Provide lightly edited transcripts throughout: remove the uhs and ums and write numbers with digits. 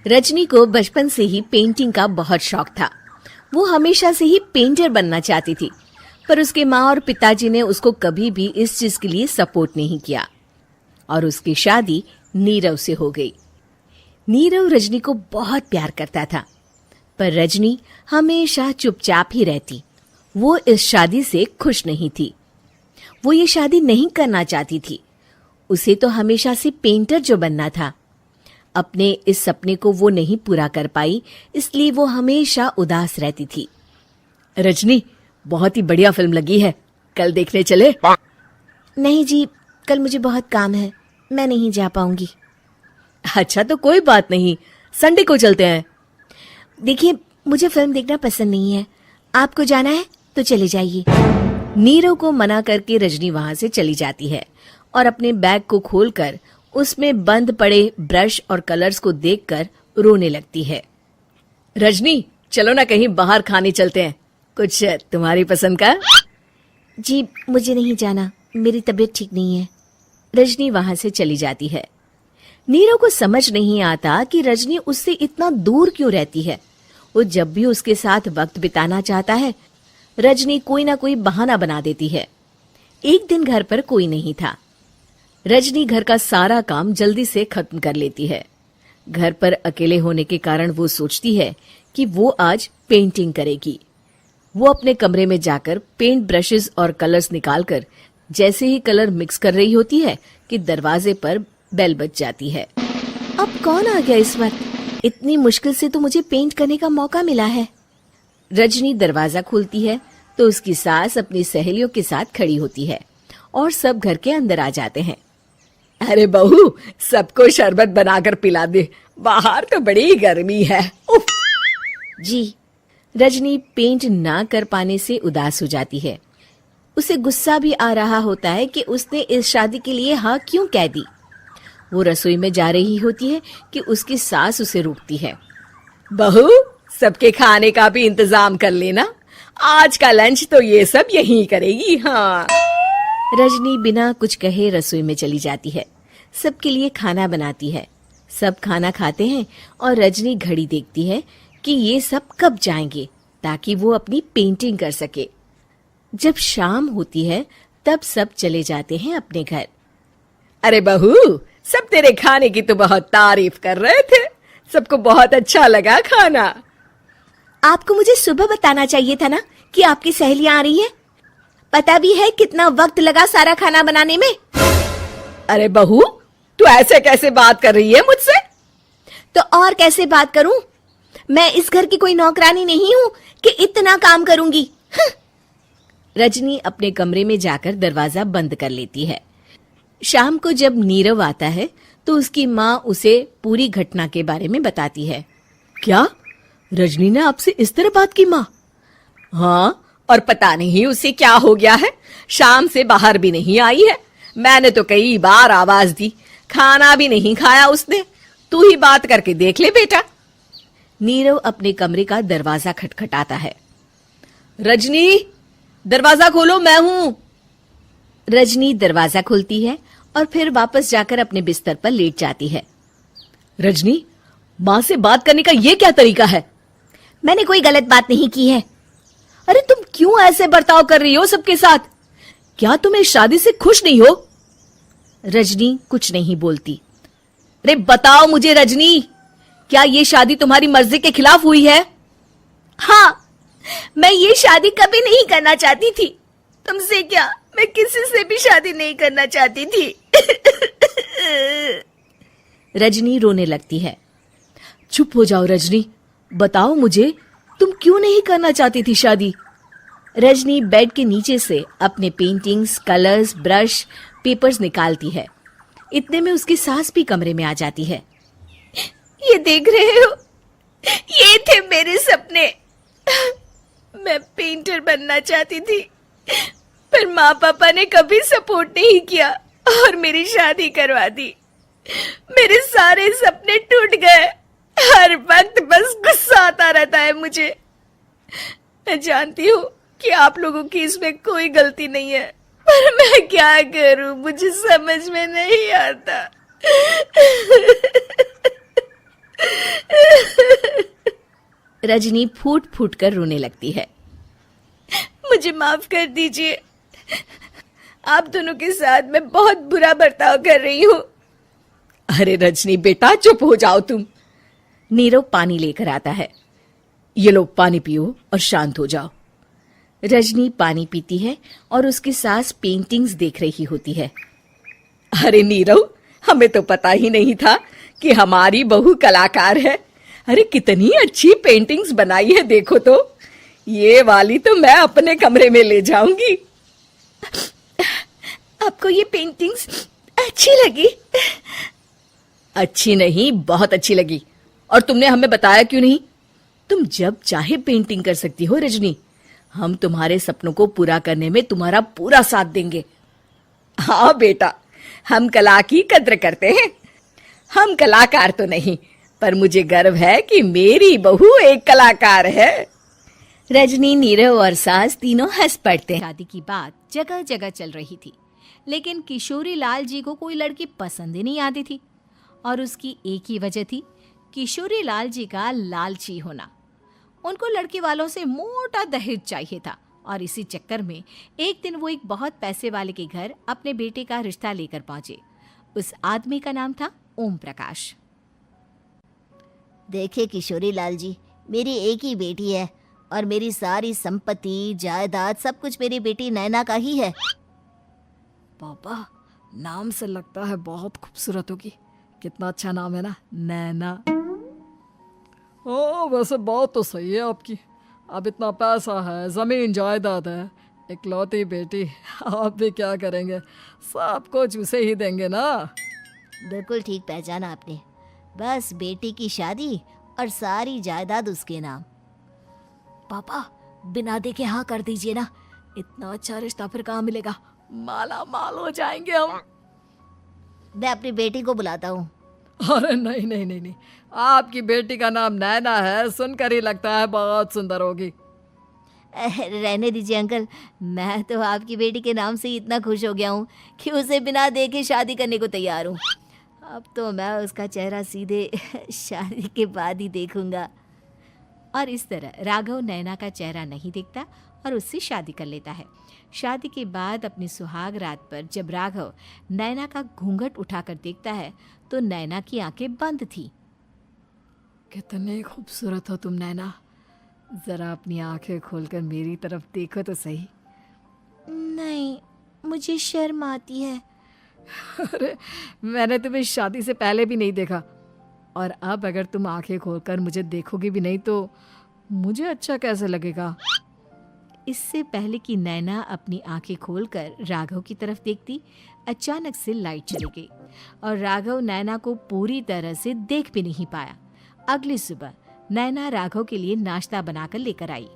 रजनी को बचपन से ही पेंटिंग का बहुत शौक था। वो हमेशा से ही पेंटर बनना चाहती थी, पर उसके माँ और पिताजी ने उसको कभी भी इस चीज के लिए सपोर्ट नहीं किया और उसकी शादी नीरव से हो गई। नीरव रजनी को बहुत प्यार करता था, पर रजनी हमेशा चुपचाप ही रहती। वो इस शादी से खुश नहीं थी। वो ये शादी नहीं करना चाहती थी। उसे तो हमेशा से पेंटर जो बनना था। अपने इस सपने को वो नहीं पूरा कर पाई, इसलिए वो हमेशा उदास रहती थी। रजनी, बहुत ही बढ़िया फिल्म लगी है, कल देखने चले? नहीं जी, कल मुझे बहुत काम है, मैं नहीं जा पाऊंगी। अच्छा तो कोई बात नहीं, संडे को चलते हैं। देखिए, मुझे फिल्म देखना पसंद नहीं है। आपको जाना है तो चले जाइए। नीरव को मना करके रजनी वहां से चली जाती है और अपने बैग को खोलकर उसमें बंद पड़े ब्रश और कलर्स को देखकर रोने लगती है। रजनी, चलो ना कहीं बाहर खाने चलते हैं, कुछ तुम्हारी पसंद का। जी, मुझे नहीं जाना, मेरी तबीयत ठीक नहीं है। रजनी वहां से चली जाती है। नीरव को समझ नहीं आता कि रजनी उससे इतना दूर क्यों रहती है। वो जब भी उसके साथ वक्त बिताना चाहता है, रजनी कोई ना कोई बहाना बना देती है। एक दिन घर पर कोई नहीं था। रजनी घर का सारा काम जल्दी से खत्म कर लेती है। घर पर अकेले होने के कारण वो सोचती है कि वो आज पेंटिंग करेगी। वो अपने कमरे में जाकर पेंट ब्रशेस और कलर्स निकालकर जैसे ही कलर मिक्स कर रही होती है कि दरवाजे पर बेल बज जाती है। अब कौन आ गया इस वक्त? इतनी मुश्किल से तो मुझे पेंट करने का मौका मिला है। रजनी दरवाजा खोलती है तो उसकी सास अपनी सहेलियों के साथ खड़ी होती है और सब घर के अंदर आ जाते हैं। अरे बहू, सबको शरबत बनाकर पिला दे, बाहर तो बड़ी गर्मी है। उफ। जी। रजनी पेंट ना कर पाने से उदास हो जाती है। उसे गुस्सा भी आ रहा होता है कि उसने इस शादी के लिए हाँ क्यों कह दी। वो रसोई में जा रही होती है कि उसकी सास उसे रोकती है। बहू, सबके खाने का भी इंतजाम कर लेना, आज का लंच तो ये सब यहीं करेगी। हाँ। रजनी बिना कुछ कहे रसोई में चली जाती है। सबके लिए खाना बनाती है। सब खाना खाते हैं और रजनी घड़ी देखती है कि ये सब कब जाएंगे ताकि वो अपनी पेंटिंग कर सके। जब शाम होती है तब सब चले जाते हैं अपने घर। अरे बहू, सब तेरे खाने की तो बहुत तारीफ कर रहे थे, सबको बहुत अच्छा लगा खाना। आपको मुझे सुबह बताना चाहिए था ना कि आपकी सहेलियां आ रही हैं। पता भी है कितना वक्त लगा सारा खाना बनाने में। अरे बहू, तू ऐसे कैसे बात कर रही है मुझसे? तो और कैसे बात करूं? मैं इस घर की कोई नौकरानी नहीं हूं कि इतना काम करूंगी। रजनी अपने कमरे में जाकर दरवाजा बंद कर लेती है। शाम को जब नीरव आता है तो उसकी माँ उसे पूरी घटना के बारे में बताती है। क्या? रजनी ने आपसे इस तरह बात की माँ? हाँ, और पता नहीं उसे क्या हो गया है, शाम से बाहर भी नहीं आई है। मैंने तो कई बार आवाज दी, खाना भी नहीं खाया उसने। तू ही बात करके देख ले बेटा। नीरव अपने कमरे का दरवाजा खटखटाता है। रजनी, दरवाजा खोलो, मैं हूं। रजनी दरवाजा खोलती है और फिर वापस जाकर अपने बिस्तर पर लेट जाती है। रजनी, माँ से बात करने का ये क्या तरीका है? मैंने कोई गलत बात नहीं की है। अरे तुम क्यों ऐसे बर्ताव कर रही हो सबके साथ? क्या तुम इस शादी से खुश नहीं हो? रजनी कुछ नहीं बोलती। अरे बताओ मुझे रजनी, क्या ये शादी तुम्हारी मर्जी के खिलाफ हुई है? हाँ, मैं ये शादी कभी नहीं करना चाहती थी। तुमसे क्या, मैं किसी से भी शादी नहीं करना चाहती थी। रजनी रोने लगती है। चुप हो जाओ रजनी, बताओ मुझे, तुम क्यों नहीं करना चाहती थी शादी? रजनी बेड के नीचे से अपने पेंटिंग्स, कलर्स, ब्रश, पेपर्स निकालती है। इतने में उसकी सास भी कमरे में आ जाती है। ये देख रहे हो, ये थे मेरे सपने। मैं पेंटर बनना चाहती थी, पर माँ पापा ने कभी सपोर्ट नहीं किया और मेरी शादी करवा दी। मेरे सारे सपने टूट गए। हर वक्त बस गुस्सा आता रहता है मुझे। मैं जानती हूँ कि आप लोगों की इसमें कोई गलती नहीं है, पर मैं क्या करूं, मुझे समझ में नहीं आता। रजनी फूट फूट कर रोने लगती है। मुझे माफ कर दीजिए, आप दोनों के साथ मैं बहुत बुरा बर्ताव कर रही हूँ। अरे रजनी बेटा चुप हो जाओ तुम। नीरव पानी लेकर आता है। ये लो पानी पियो और शांत हो जाओ। रजनी पानी पीती है और उसकी सास पेंटिंग्स देख रही होती है। अरे नीरव, हमें तो पता ही नहीं था कि हमारी बहू कलाकार है। अरे कितनी अच्छी पेंटिंग्स बनाई है, देखो तो। ये वाली तो मैं अपने कमरे में ले जाऊंगी। आपको ये पेंटिंग्स अच्छी लगी? अच्छी नहीं, बहुत अच्छी लगी। और तुमने हमें बताया क्यों नहीं? तुम जब चाहे पेंटिंग कर सकती हो रजनी। हम तुम्हारे सपनों को पूरा करने में तुम्हारा पूरा साथ देंगे। हाँ बेटा, हम कला की कद्र करते हैं। हम कलाकार तो नहीं, पर मुझे गर्व है कि मेरी बहू एक कलाकार है। रजनी, नीरव और सास तीनों हंस पड़ते हैं। शादी की बात जगह जगह चल रही थी, लेकिन किशोरी लाल जी को कोई लड़की पसंद ही नहीं आती थी। और उसकी एक ही वजह थी, किशोरी लाल जी का लालची होना। उनको लड़की वालों से मोटा दहेज चाहिए था और इसी चक्कर में एक दिन वो एक बहुत पैसे वाले के घर अपने बेटे का रिश्ता लेकर पहुंचे। उस आदमी का नाम था ओम प्रकाश। देखिए किशोरी लाल जी, मेरी एक ही बेटी है और मेरी सारी संपत्ति जायदाद सब कुछ मेरी बेटी नैना का ही है। पापा, नाम से लगता है बहुत खूबसूरत होगी। कितना अच्छा नाम है ना, नैना। ओ वैसे बात तो सही है आपकी। अब इतना पैसा है, जमीन जायदाद है, इकलौती बेटी, आप भी क्या करेंगे? सब कुछ उसे ही देंगे ना। बिल्कुल ठीक पहचाना आपने। बस बेटी की शादी और सारी जायदाद उसके नाम। पापा, बिना देखे हाँ कर दीजिए ना। इतना अच्छा रिश्ता फिर कहाँ मिलेगा? माला माल हो जाएंगे हम। मैं अपनी बेटी को बुलाता हूँ। अरे नहीं नहीं नहीं नहीं, आपकी बेटी का नाम नैना है, सुनकर ही लगता है बहुत सुंदर होगी। रहने दीजिए अंकल, मैं तो आपकी बेटी के नाम से ही इतना खुश हो गया हूँ कि उसे बिना देखे शादी करने को तैयार हूँ। अब तो मैं उसका चेहरा सीधे शादी के बाद ही देखूंगा। और इस तरह राघव नैना का चेहरा नहीं देखता और उससे शादी कर लेता है। शादी के बाद अपनी सुहाग रात पर जब राघव नैना का घूंघट उठाकर देखता है तो नैना की आंखें बंद थी। कितने खूबसूरत हो तुम नैना, जरा अपनी आंखें खोलकर मेरी तरफ देखो तो सही। नहीं, मुझे शर्म आती है। अरे मैंने तुम्हें शादी से पहले भी नहीं देखा, और अब अगर तुम आंखें खोलकर मुझे देखोगी भी नहीं तो मुझे अच्छा कैसे लगेगा? इससे पहले कि नैना अपनी आंखें खोलकर राघव की तरफ देखती, अचानक से लाइट चली गई और राघव नैना को पूरी तरह से देख भी नहीं पाया। अगली सुबह नैना राघव के लिए नाश्ता बनाकर लेकर आई।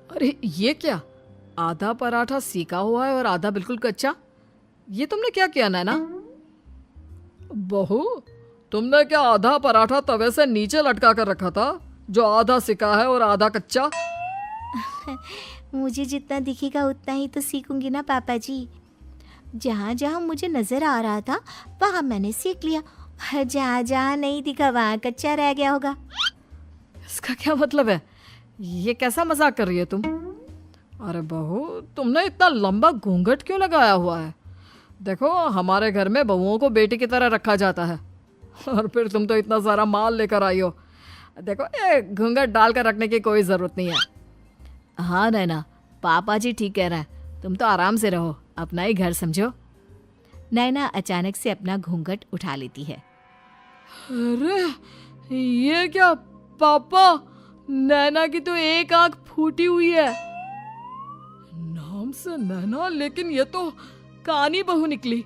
अरे ये क्या, आधा पराठा सेका हुआ है और आधा बिल्कुल कच्चा। ये तुमने क्या किया नैना? बहू, तुमने क्या आधा पराठा तवे से नीचे लटका कर रखा था, जो आधा सेका है और आधा कच्चा? मुझे जितना दिखेगा उतना ही तो सीखूंगी ना पापा जी। जहाँ जहाँ मुझे नजर आ रहा था वहाँ मैंने सीख लिया, जहाँ जहाँ नहीं दिखा वहाँ कच्चा रह गया होगा। इसका क्या मतलब है? ये कैसा मजाक कर रही है तुम? अरे बहू, तुमने इतना लंबा घूंघट क्यों लगाया हुआ है? देखो, हमारे घर में बहुओं को बेटी की तरह रखा जाता है, और फिर तुम तो इतना सारा माल लेकर आई हो। देखो, ये घूंघट डालकर रखने की कोई ज़रूरत नहीं है। हाँ नैना, पापा जी ठीक कह रहे हैं, तुम तो आराम से रहो, अपना ही घर समझो। नैना अचानक से अपना घूंघट उठा लेती है। अरे ये क्या पापा, नैना की तो एक आंख फूटी हुई है। नाम से नैना, लेकिन ये तो कानी बहू निकली।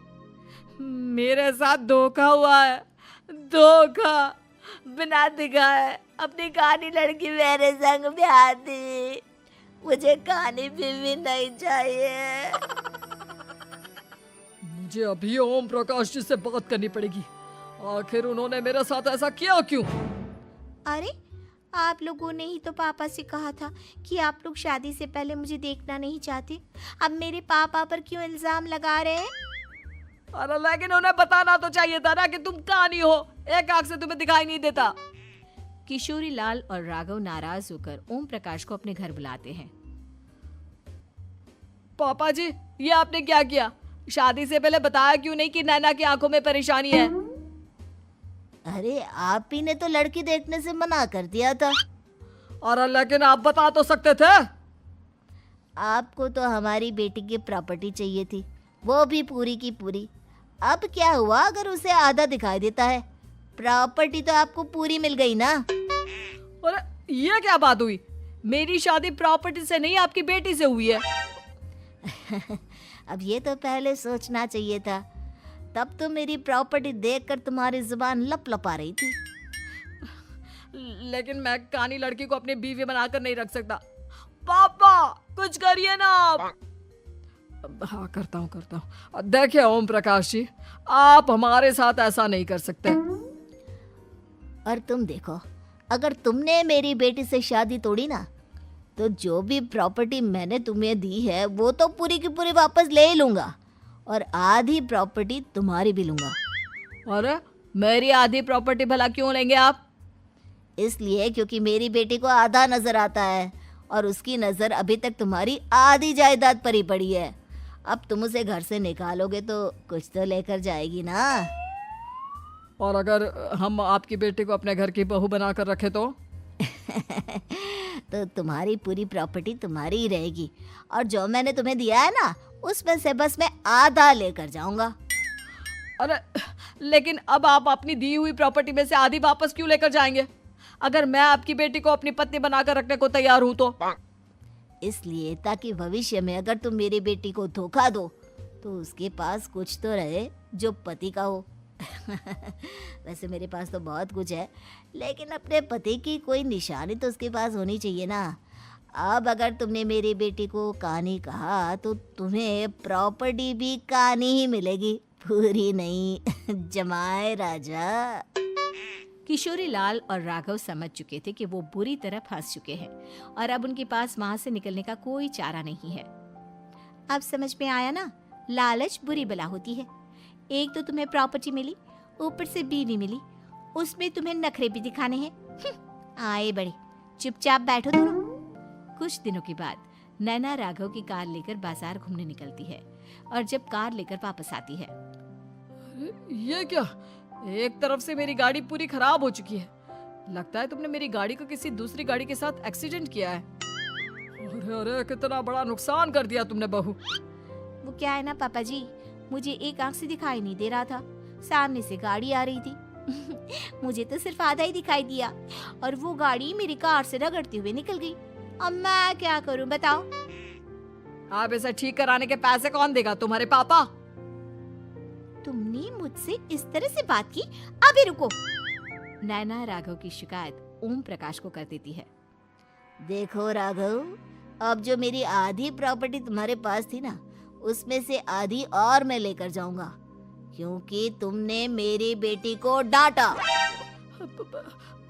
मेरे साथ धोखा हुआ है, धोखा। बिना दिखाए अपनी कानी लड़की मेरे संग ब्याह दी। मुझे कानी बीवी नहीं चाहिए। मुझे अभी ओम प्रकाश जी से बात करनी पड़ेगी। आखिर उन्होंने मेरे साथ ऐसा किया क्यों? अरे, आप लोगों ने ही तो पापा से कहा था कि आप लोग शादी से पहले मुझे देखना नहीं चाहते। अब मेरे पापा पर क्यों इल्जाम लगा रहे हैं? अरे लेकिन उन्हें बताना तो चाहिए था ना कि तुम कानी हो, एक आंख से तुम्हें दिखाई नहीं देता। किशोरी लाल और राघव नाराज होकर ओम प्रकाश को अपने घर बुलाते हैं। पापा जी, ये आपने क्या किया? शादी से पहले बताया क्यों नहीं कि नैना की आंखों में परेशानी है? अरे आप ही ने तो लड़की देखने से मना कर दिया था। और लेकिन आप बता तो सकते थे। आपको तो हमारी बेटी की प्रॉपर्टी चाहिए थी, वो भी पूरी की पूरी। अब क्या हुआ अगर उसे आधा दिखाई देता है? प्रॉपर्टी तो आपको पूरी मिल गई ना। और ये क्या बात हुई? मेरी शादी प्रॉपर्टी से नहीं, आपकी बेटी से हुई है। अब ये तो पहले सोचना चाहिए था। तब तो मेरी प्रॉपर्टी देखकर तुम्हारी जुबान लप लपा रही थी। लेकिन मैं कानी लड़की को अपनी बीवी बनाकर नहीं रख सकता। पापा कुछ करिए ना आप। हाँ करता हूँ। देखिए ओम प्रकाश जी, आप हमारे साथ ऐसा नहीं कर सकते। और तुम देखो, अगर तुमने मेरी बेटी से शादी तोड़ी ना, तो जो भी प्रॉपर्टी मैंने तुम्हें दी है वो तो पूरी की पूरी वापस ले ही लूंगा, और आधी प्रॉपर्टी तुम्हारी भी लूंगा। अरे मेरी आधी प्रॉपर्टी भला क्यों लेंगे आप? इसलिए क्योंकि मेरी बेटी को आधा नजर आता है और उसकी नजर अभी तक तुम्हारी आधी जायदाद पर ही पड़ी है। अब तुम उसे घर से निकालोगे तो कुछ तो लेकर जाएगी ना। और अगर हम आपकी बेटी को अपने घर की बहू बनाकर रखे तो? तो तुम्हारी पूरी प्रॉपर्टी तुम्हारी ही रहेगी, और जो मैंने तुम्हें दिया है ना, उसमें से बस मैं आधा लेकर जाऊंगा। अरे लेकिन अब आप अपनी दी हुई प्रॉपर्टी में से आधी वापस क्यों लेकर जाएंगे? अगर मैं आपकी बेटी को अपनी पत्नी बनाकर रखने को तैयार हूं तो? इसलिए ताकि भविष्य में अगर तुम मेरी बेटी को धोखा दो तो उसके पास कुछ तो रहे जो पति का हो। वैसे मेरे पास तो बहुत कुछ है, लेकिन अपने पति की कोई निशानी तो उसके पास होनी चाहिए ना। अब अगर तुमने मेरी बेटी को कानी कहा तो तुम्हें प्रॉपर्टी भी कानी ही मिलेगी, पूरी नहीं। जमाए राजा। किशोरी लाल और राघव समझ चुके थे कि वो बुरी तरह फंस चुके हैं और अब उनके पास वहां से निकलने का कोई चारा नहीं है। अब समझ में आया ना, लालच बुरी बला होती है। एक तो तुम्हें प्रॉपर्टी मिली, ऊपर से बीवी मिली, उसमें तुम्हें नखरे भी दिखाने हैं। आए बड़े, चुपचाप बैठो दोनों। कुछ दिनों के बाद नैना राघव की कार लेकर बाजार घूमने निकलती है और जब कार लेकर वापस आती है, ये क्या? एक तरफ से मेरी गाड़ी पूरी खराब हो चुकी है। लगता है तुमने मेरी गाड़ी को किसी दूसरी गाड़ी के साथ एक्सीडेंट किया है। अरे अरे कितना बड़ा नुकसान कर दिया तुमने बहू। वो क्या है ना पापा जी, मुझे एक आंख से दिखाई नहीं दे रहा था, सामने से गाड़ी आ रही थी। मुझे तो सिर्फ आधा ही दिखाई दिया और वो गाड़ी मेरी कार से रगड़ते हुए निकल गई। अब मैं क्या करूं बताओ? आप इसे ठीक कराने के पैसे कौन देगा? तुम्हारे पापा। तुमने मुझसे इस तरह से बात की? अभी रुको। नैना राघव की शिकायत ओम प्रकाश को कर देती है। देखो राघव, अब जो मेरी आधी प्रॉपर्टी तुम्हारे पास थी ना, उसमें से आधी और मैं लेकर जाऊंगा, क्योंकि तुमने मेरी बेटी को डांटा।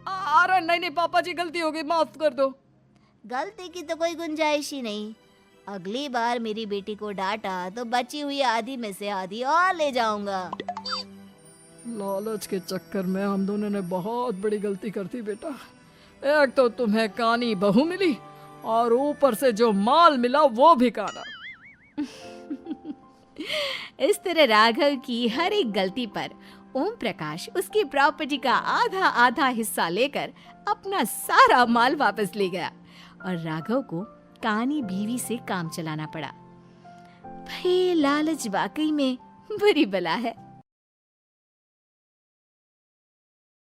अरे नहीं पापा जी, गलती हो गई, माफ कर दो। गलती की तो कोई गुंजाइश ही नहीं। अगली बार मेरी बेटी को डांटा तो बची हुई आधी में से आधी और ले जाऊंगा। लालच के चक्कर में हम दोनों ने बहुत बड़ी गलती कर दी बेटा। एक तो तुम्हें कानी बहू मिली और ऊपर से जो माल मिला वो भी काना। इस तरह राघव की हर एक गलती पर ओम प्रकाश उसकी प्रॉपर्टी का आधा आधा हिस्सा लेकर अपना सारा माल वापस ले गया और राघव को कानी बीवी से काम चलाना पड़ा। भाई लालच वाकई में बुरी बला है।